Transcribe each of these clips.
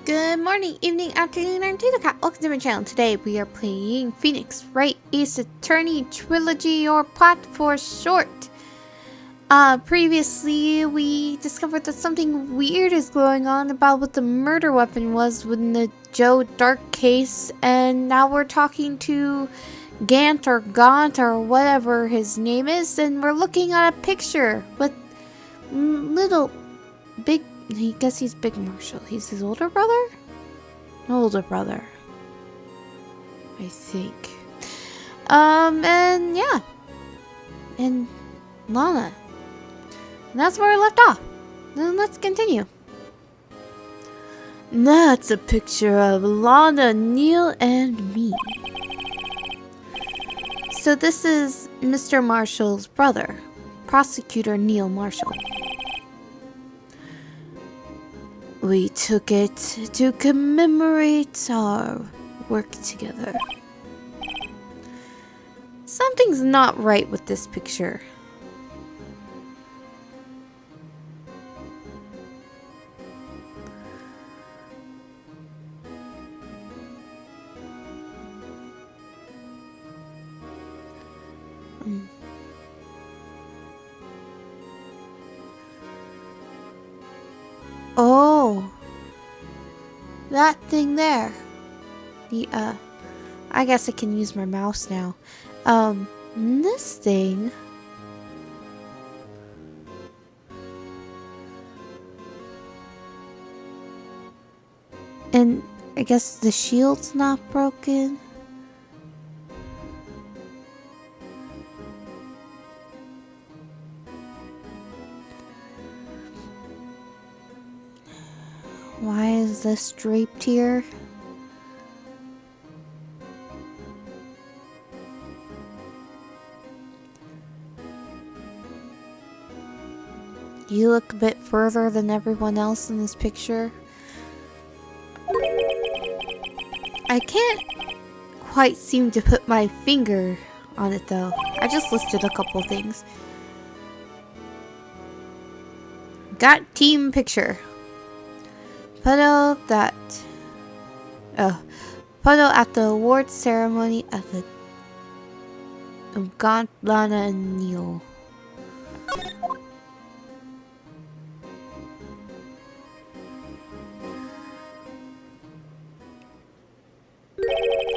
Good morning, evening, afternoon, I'm Cat. Welcome to my channel. Today we are playing Phoenix Wright Ace Attorney Trilogy, or Plot for short. Previously we discovered that something weird is going on about what the murder weapon was within the Joe Dark case, and now we're talking to Gant or Gaunt or whatever his name is, and we're looking at a picture with little big. I guess he's Big Marshall. He's his older brother? Older brother, I think. And yeah. And Lana. And that's where I left off. Then let's continue. That's a picture of Lana, Neil, and me. So this is Mr. Marshall's brother, Prosecutor Neil Marshall. We took it to commemorate our work together. Something's not right with this picture. Oh, that thing there. I guess I can use my mouse now. This thing. And I guess the shield's not broken. Why is this draped here? You look a bit further than everyone else in this picture. I can't quite seem to put my finger on it though. I just listed a couple things. Got team picture. Photo at the award ceremony at the Gaunt, Lana, and Neil.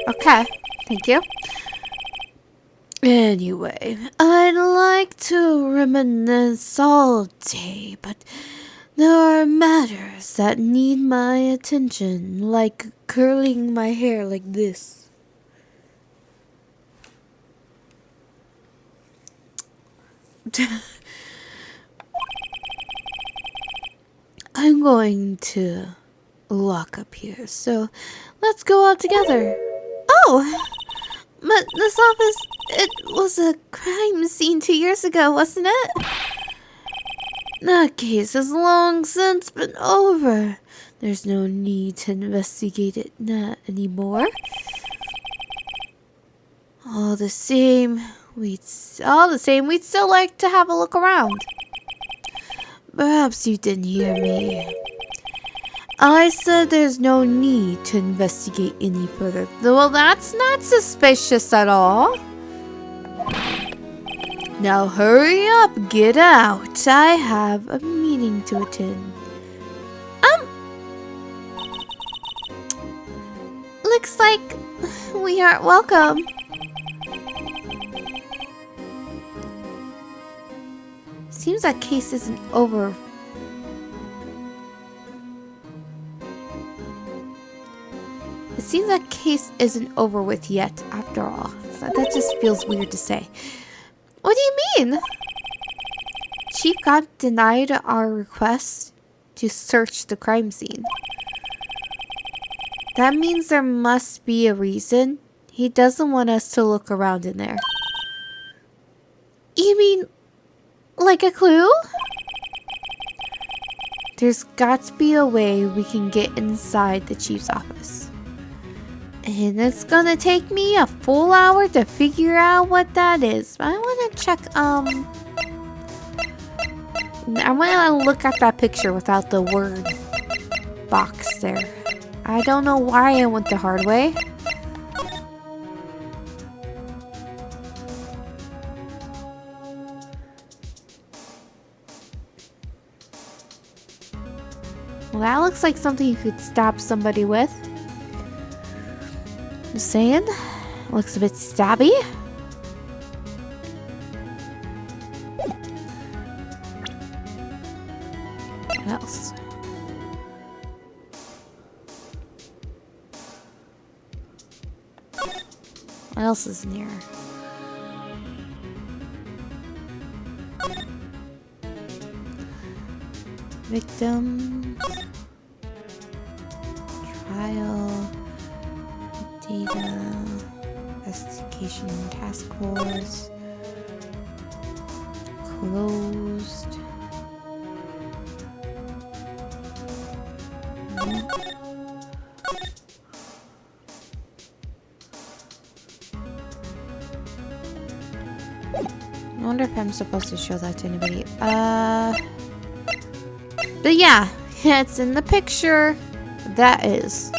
Okay, thank you. Anyway, I'd like to reminisce all day, but there are matters that need my attention, like curling my hair like this. I'm going to lock up here, so let's go out together. Oh! But this office, it was a crime scene 2 years ago, wasn't it? That case has long since been over. There's no need to investigate it anymore. All the same, we'd still like to have a look around. Perhaps you didn't hear me. I said there's no need to investigate any further. Well, that's not suspicious at all. Now hurry up, get out. I have a meeting to attend. Looks like we aren't welcome. Seems that case isn't over. It seems that case isn't over with yet, after all. That just feels weird to say. What do you mean? Chief Gaunt denied our request to search the crime scene. That means there must be a reason. He doesn't want us to look around in there. You mean like a clue? There's got to be a way we can get inside the chief's office. And it's gonna take me a full hour to figure out what that is. I wanna check, I wanna look at that picture without the word box there. I don't know why I went the hard way. Well, that looks like something you could stab somebody with. Just saying. Looks a bit stabby. What else? What else is in here? Victims. Trial. Data. Investigation task force. Closed. I wonder if I'm supposed to show that to anybody. But yeah, it's in the picture. That is.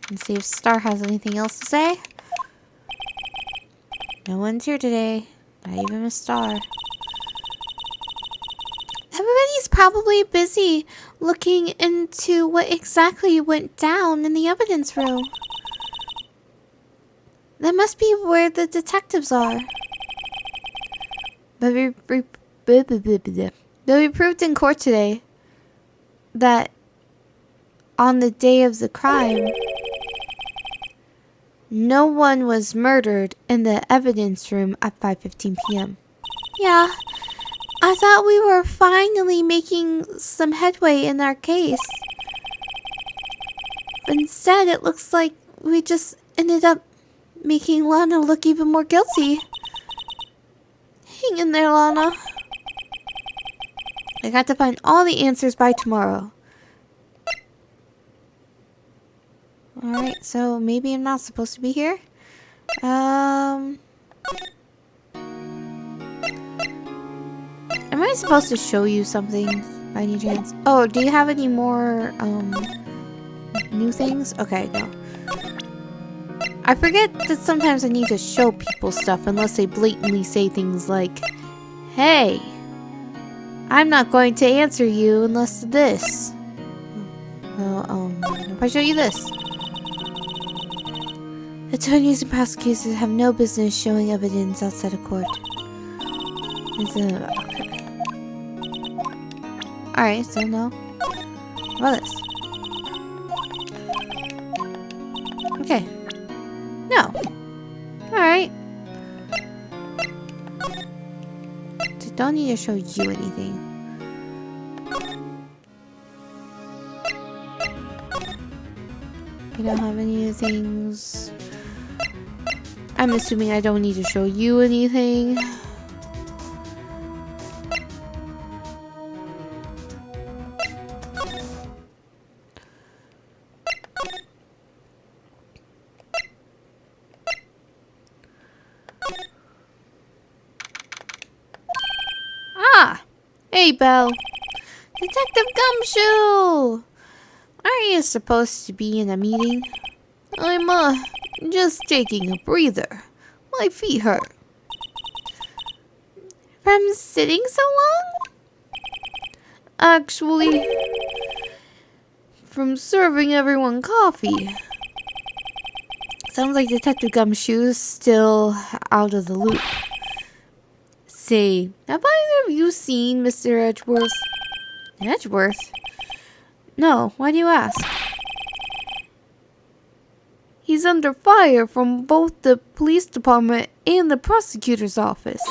And see if Star has anything else to say. No one's here today. Not even Miss Star. Everybody's probably busy looking into what exactly went down in the evidence room. That must be where the detectives are. But we proved in court today that on the day of the crime, no one was murdered in the evidence room at 5:15 p.m. Yeah, I thought we were finally making some headway in our case. But instead, it looks like we just ended up making Lana look even more guilty. Hang in there, Lana. I got to find all the answers by tomorrow. Alright, so maybe I'm not supposed to be here. Am I supposed to show you something by any chance? Oh, do you have any more, new things? Okay, no. I forget that sometimes I need to show people stuff unless they blatantly say things like, hey, I'm not going to answer you unless this. Well, if I show you this. Attorneys and prosecutors have no business showing evidence outside of court. Alright, so no. What about this? Okay. No. Alright. So don't need to show you anything. You don't have any things. I'm assuming I don't need to show you anything. Ah! Hey, Belle. Detective Gumshoe! Aren't you supposed to be in a meeting? I'm, just taking a breather. My feet hurt. From sitting so long? Actually, from serving everyone coffee. Sounds like Detective Gumshoe's still out of the loop. Say, have either of you seen Mr. Edgeworth? Edgeworth? No, why do you ask? He's under fire from both the police department and the prosecutor's office.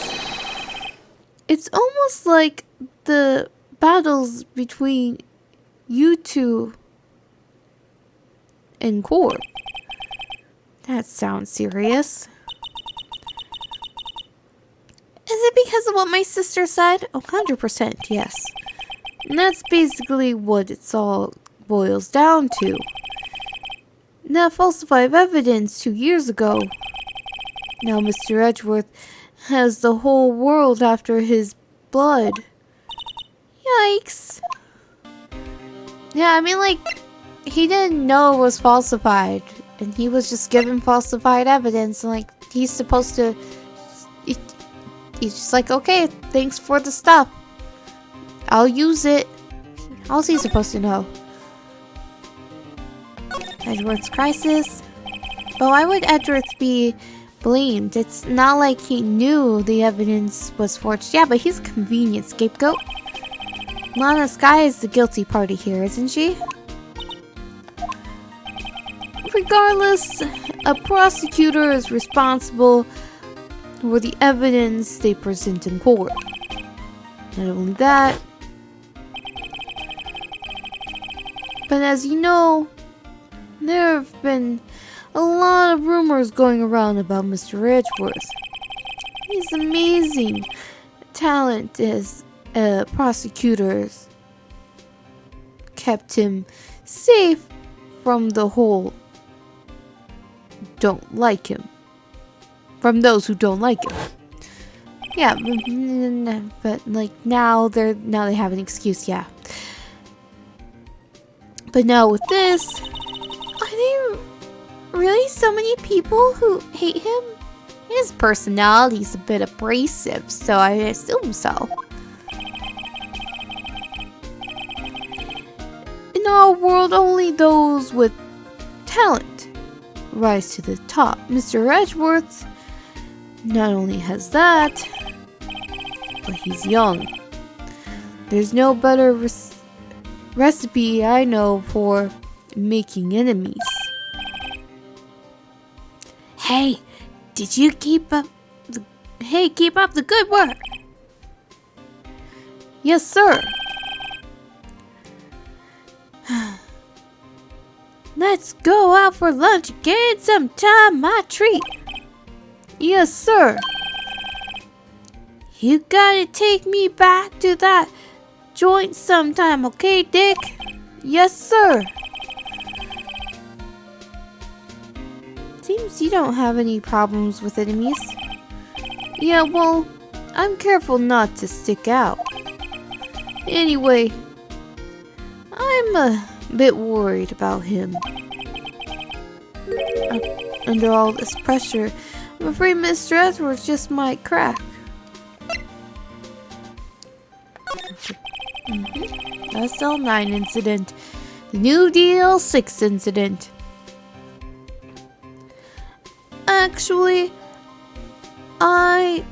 It's almost like the battles between you two in court That sounds serious. Is it because of what my sister said? 100%, yes. And that's basically what it's all boils down to. That falsified evidence 2 years ago. Now Mr. Edgeworth has the whole world after his blood. Yikes. Yeah, I mean, like, he didn't know it was falsified. And he was just given falsified evidence. And, like, he's supposed to... He's just like, okay, thanks for the stuff. I'll use it. How's he supposed to know? Edgeworth's crisis. But why would Edgeworth be blamed? It's not like he knew the evidence was forged. Yeah, but he's a convenient scapegoat. Lana Skye is the guilty party here, isn't she? Regardless, a prosecutor is responsible for the evidence they present in court. Not only that, but as you know, there have been a lot of rumors going around about Mr. Edgeworth. His amazing talent as a prosecutor kept him safe from the whole don't like him. From those who don't like him. Yeah, but like now they have an excuse, yeah. But now with this, are there really so many people who hate him? His personality's a bit abrasive, so I assume so. In our world, only those with talent rise to the top. Mr. Edgeworth not only has that, but he's young. There's no better recipe I know for making enemies. Hey, did you keep up the good work? Yes, sir. Let's go out for lunch again sometime, my treat. Yes, sir. You gotta take me back to that joint sometime, okay, Dick? Yes, sir. Seems you don't have any problems with enemies. Yeah, well, I'm careful not to stick out. Anyway, I'm a bit worried about him. Under all this pressure, I'm afraid Mr. Edgeworth just might crack. SL9 incident. The New Deal 6 incident. Actually, I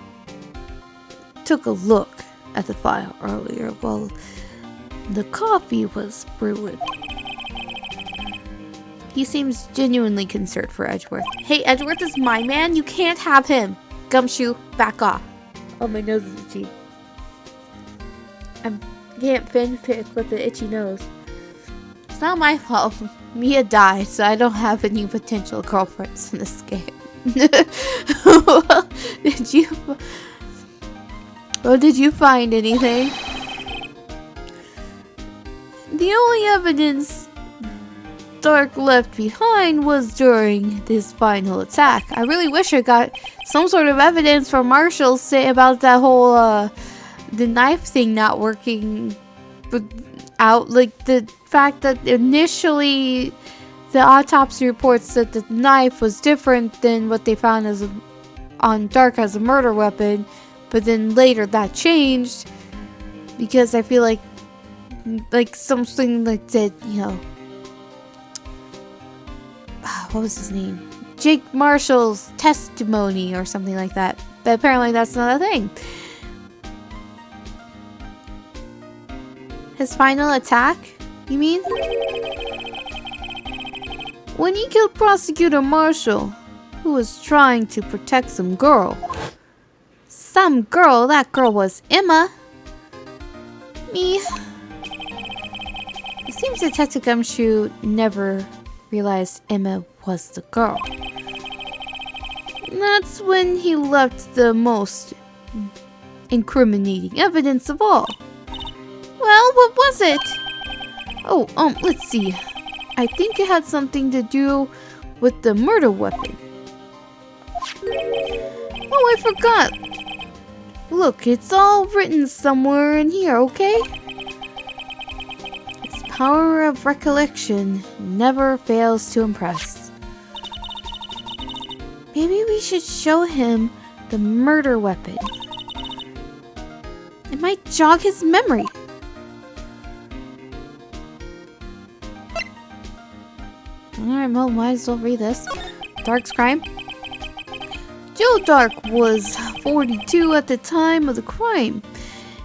took a look at the file earlier while the coffee was brewing. He seems genuinely concerned for Edgeworth. Hey, Edgeworth is my man. You can't have him. Gumshoe, back off. Oh, my nose is itchy. I can't fanfic with the itchy nose. It's not my fault. Mia died, so I don't have any potential girlfriends in this game. Did you find anything? The only evidence Dark left behind was during this final attack. I really wish I got some sort of evidence from Marshall say about that whole the knife thing not working out, like the fact that initially the autopsy report said that the knife was different than what they found on Dark as a murder weapon, but then later that changed because I feel like something like that, you know, what was his name? Jake Marshall's testimony or something like that. But apparently that's not a thing. His final attack, you mean? When he killed Prosecutor Marshall, who was trying to protect some girl. Some girl? That girl was Emma. Me. It seems Detective Gumshoe never realized Emma was the girl. That's when he left the most incriminating evidence of all. Well, what was it? Oh, let's see. I think it had something to do with the murder weapon. Oh, I forgot. Look, it's all written somewhere in here, okay? Its power of recollection never fails to impress. Maybe we should show him the murder weapon. It might jog his memory. Alright, well, might as well read this. Dark's crime. Joe Dark was 42 at the time of the crime.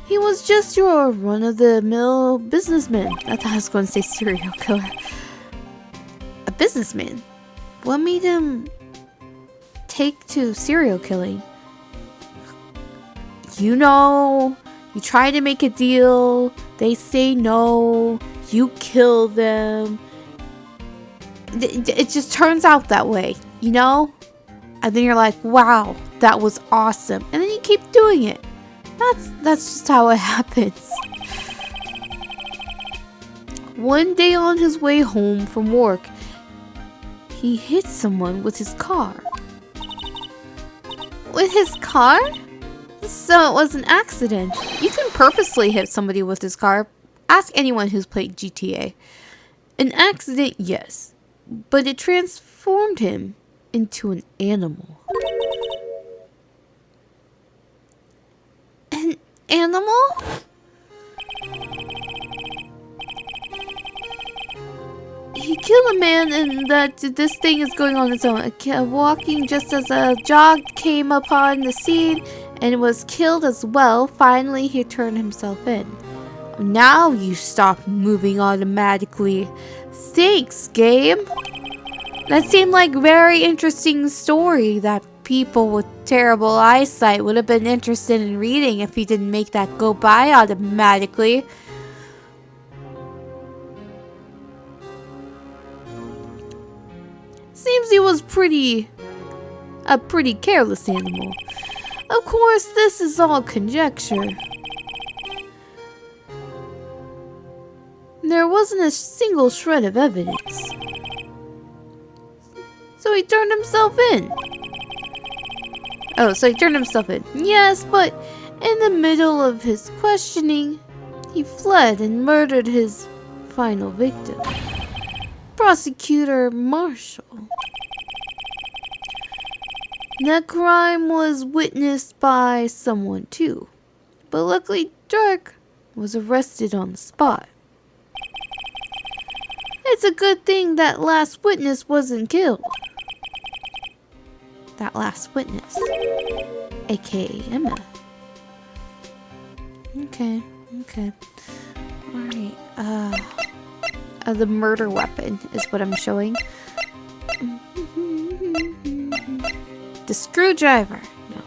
He was just your run-of-the-mill businessman. I thought I was going to say serial killer. A businessman? What made him take to serial killing? You know, you try to make a deal, they say no, you kill them. It just turns out that way, you know? And then you're like, wow, that was awesome. And then you keep doing it. That's just how it happens. One day on his way home from work, he hit someone with his car. With his car? So it was an accident. You can purposely hit somebody with his car. Ask anyone who's played GTA. An accident, yes. But it transformed him into an animal. An animal? He killed a man and this thing is going on its own. Walking just as a jog came upon the scene and was killed as well. Finally, he turned himself in. Now you stop moving automatically. Thanks, game. That seemed like a very interesting story that people with terrible eyesight would have been interested in reading if he didn't make that go by automatically. Seems he was a pretty careless animal. Of course, this is all conjecture. There wasn't a single shred of evidence. So he turned himself in. Oh, so he turned himself in. Yes, but in the middle of his questioning, he fled and murdered his final victim. Prosecutor Marshall. The crime was witnessed by someone too, but luckily Dark was arrested on the spot. It's a good thing that last witness wasn't killed. That last witness, aka Emma. Okay. Alright, the murder weapon is what I'm showing. The screwdriver. No.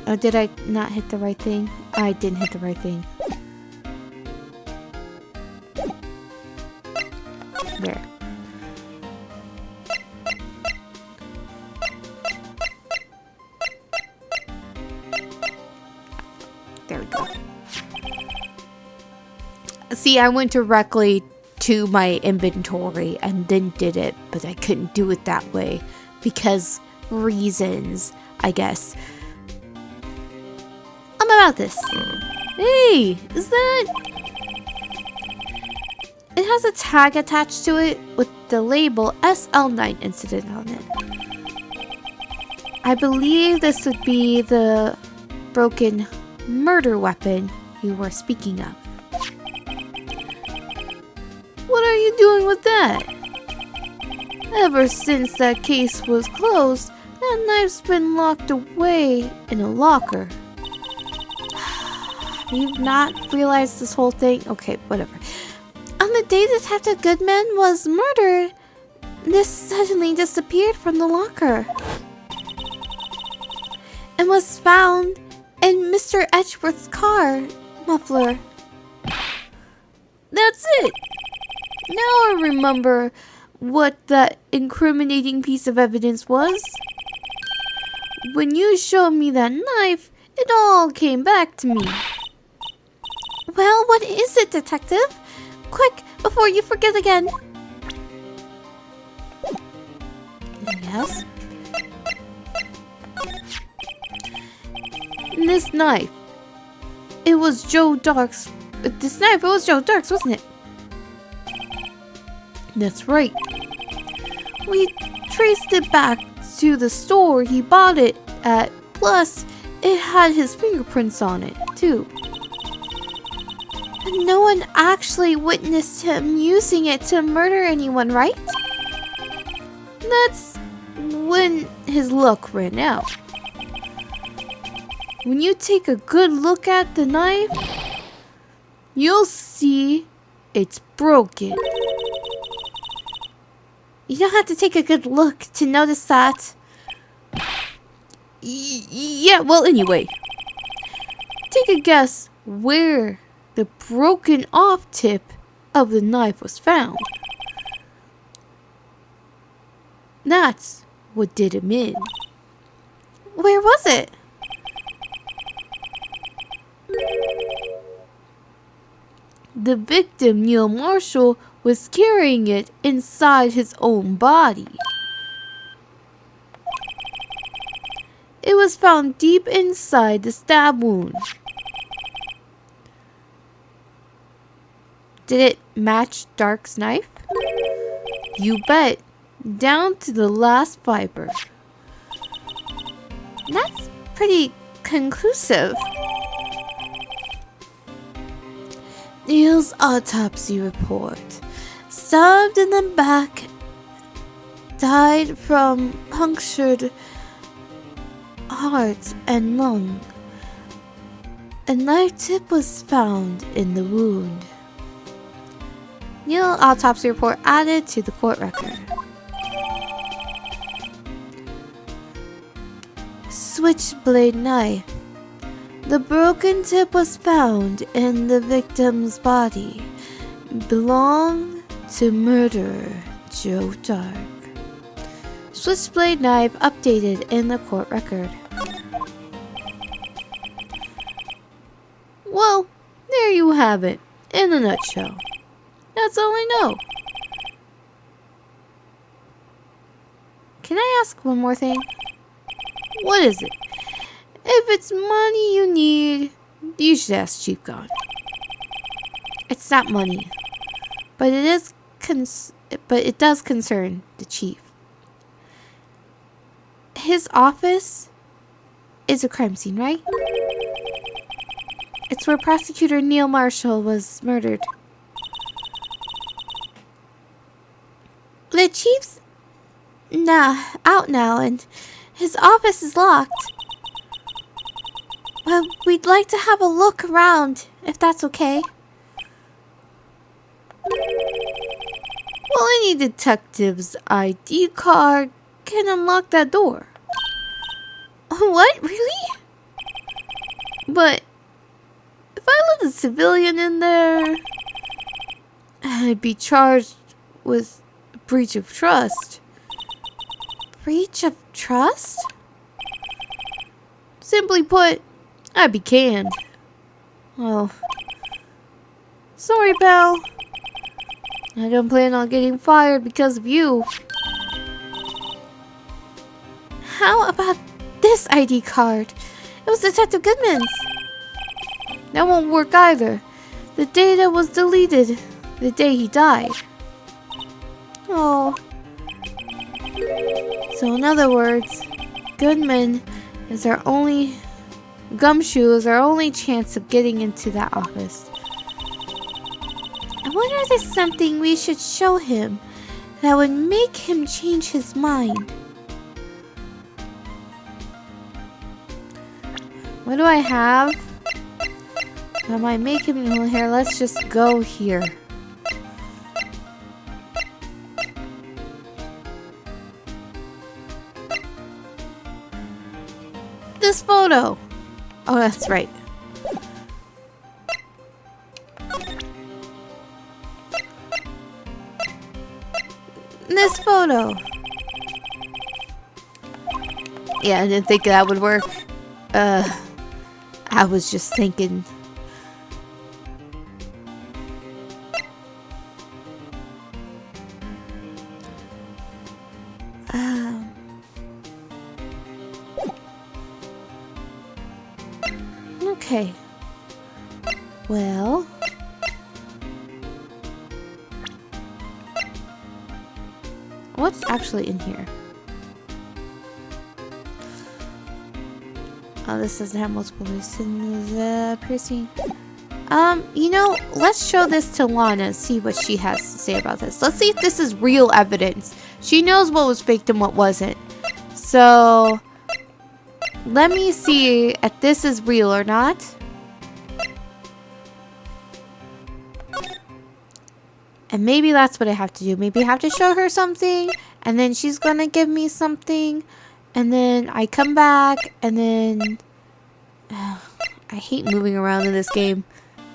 Oh, did I not hit the right thing? I didn't hit the right thing. There. There we go. See, I went directly to my inventory and then did it, but I couldn't do it that way because reasons, I guess. About this. Hey, is that... It has a tag attached to it with the label SL9 incident on it. I believe this would be the broken murder weapon you were speaking of. What are you doing with that? Ever since that case was closed, that knife's been locked away in a locker. You've not realized this whole thing? Okay, whatever. On the day Detective Goodman was murdered, this suddenly disappeared from the locker and was found in Mr. Edgeworth's car muffler. That's it. Now I remember what that incriminating piece of evidence was. When you showed me that knife, it all came back to me. Well, what is it, Detective? Quick, before you forget again. Yes? This knife. It was Joe Dark's. It was Joe Dark's, wasn't it? That's right. We traced it back to the store he bought it at. Plus, it had his fingerprints on it, too. But no one actually witnessed him using it to murder anyone, right? That's when his luck ran out. When you take a good look at the knife, you'll see it's broken. You don't have to take a good look to notice that. Yeah, well, anyway. Take a guess where the broken off tip of the knife was found. That's what did him in. Where was it? The victim, Neil Marshall, was carrying it inside his own body. It was found deep inside the stab wound. Did it match Dark's knife? You bet. Down to the last fiber. That's pretty conclusive. Neil's autopsy report. Stabbed in the back. Died from punctured heart and lung. A knife tip was found in the wound. Neil autopsy report added to the court record. Switchblade knife. The broken tip was found in the victim's body. Belonged to murderer Joe Dark. Switchblade knife updated in the court record. Well, there you have it, in a nutshell. That's all I know. Can I ask one more thing? What is it? If it's money you need, you should ask Chief God. It's not money, but it does concern the chief. His office is a crime scene, right? It's where prosecutor Neil Marshall was murdered. The chief's out now, and his office is locked. But we'd like to have a look around, if that's okay. Well, any detective's ID card can unlock that door. What? Really? But if I let a civilian in there, I'd be charged with breach of trust. Breach of trust? Simply put, I'd be canned. Oh. Sorry, pal. I don't plan on getting fired because of you. How about this ID card? It was Detective Goodman's. That won't work either. The data was deleted the day he died. Oh. So in other words, Gumshoe is our only chance of getting into that office. I wonder if there's something we should show him that would make him change his mind. What do I have that might make him... Here, let's just go here. this photo. Oh, that's right. This photo. Yeah, I didn't think that would work. I was just thinking. Okay. Well. What's actually in here? Oh, this doesn't have multiple piercing. You know, let's show this to Lana, see what she has to say about this. Let's see if this is real evidence. She knows what was faked and what wasn't. So, let me see if this is real or not. And maybe that's what I have to do. Maybe I have to show her something, and then she's gonna give me something, and then I come back, and then... I hate moving around in this game.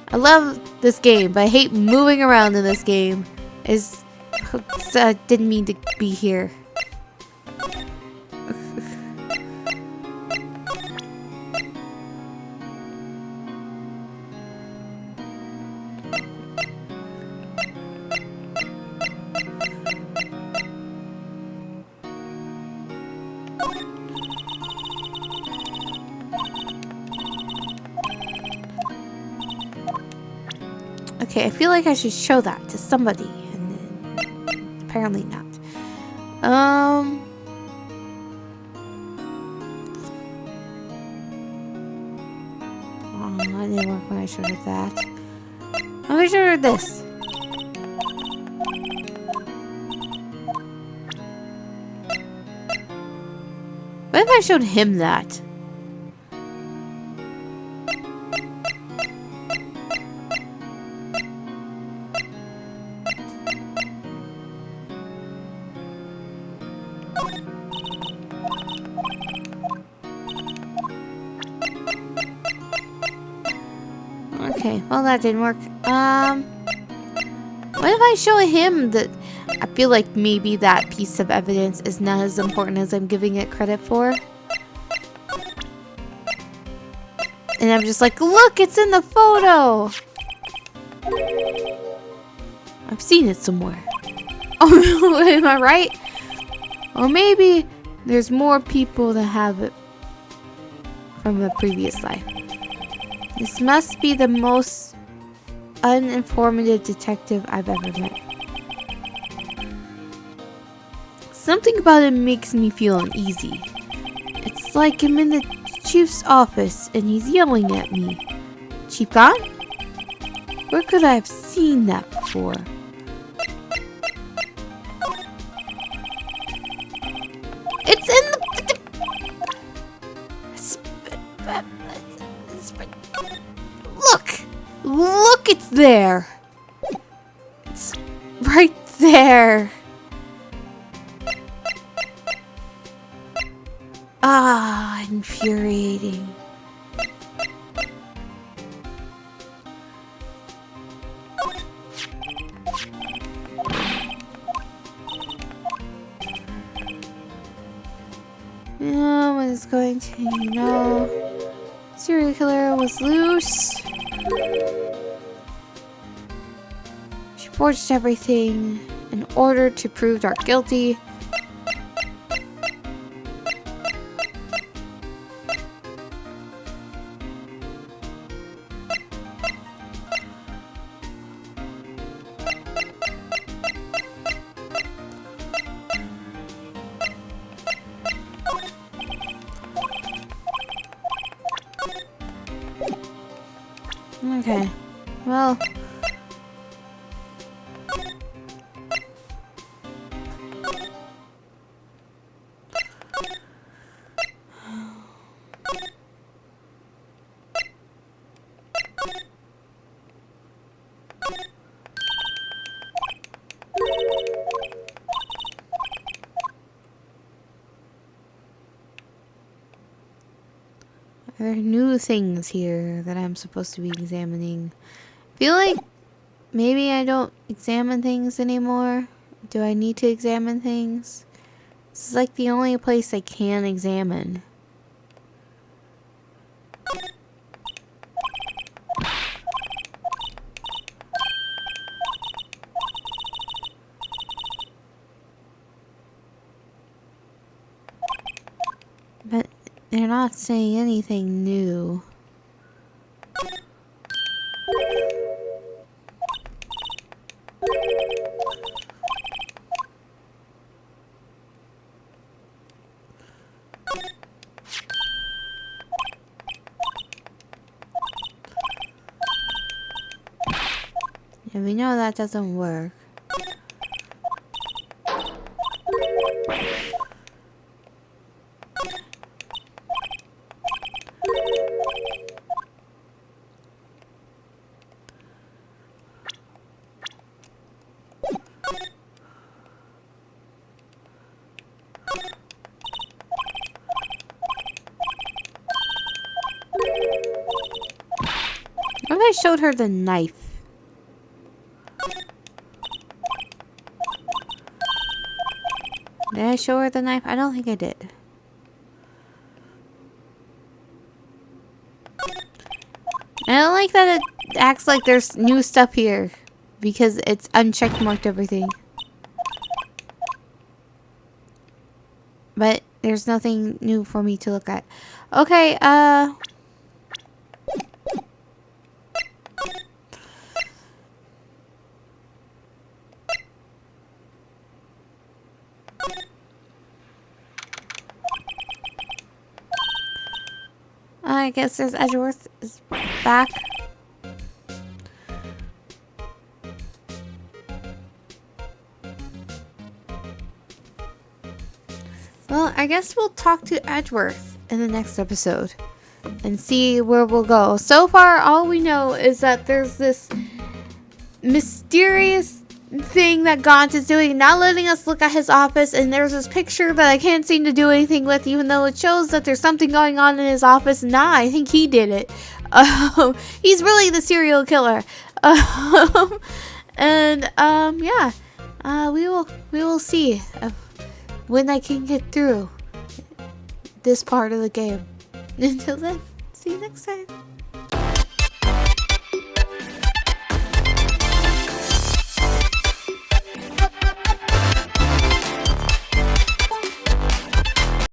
I love this game, but I hate moving around in this game. Didn't mean to be here. Okay, I feel like I should show that to somebody, and then apparently not. Oh, that didn't work when I showed her that. Let me show her this. What if I showed him that? Okay, well that didn't work. What if I show him that? I feel like maybe that piece of evidence is not as important as I'm giving it credit for. And I'm just like, look, it's in the photo! I've seen it somewhere. Oh, am I right? Or maybe there's more people that have it from a previous life. This must be the most uninformative detective I've ever met. Something about it makes me feel uneasy. It's like I'm in the chief's office and he's yelling at me. Chief gone? Where could I have seen that before? It's in the... Look! Look, it's there! It's right there! Ah, infuriating. No one is going to, you know. Serial killer was loose. She forged everything in order to prove Dark guilty. Okay, well... There are new things here that I'm supposed to be examining. I feel like maybe I don't examine things anymore. Do I need to examine things? This is like the only place I can examine. But they're not saying anything new. And we know that doesn't work. What if I showed her the knife? Did I show her the knife? I don't think I did. I don't like that it acts like there's new stuff here because it's unchecked marked everything. But there's nothing new for me to look at. Okay, I guess there's Edgeworth is back. Well, I guess we'll talk to Edgeworth in the next episode and see where we'll go. So far, all we know is that there's this mysterious thing that Gaunt is doing, not letting us look at his office, and there's this picture that I can't seem to do anything with, even though it shows that there's something going on in his office. Nah, I think he did it. He's really the serial killer. Yeah. We will see when I can get through this part of the game. Until then, see you next time.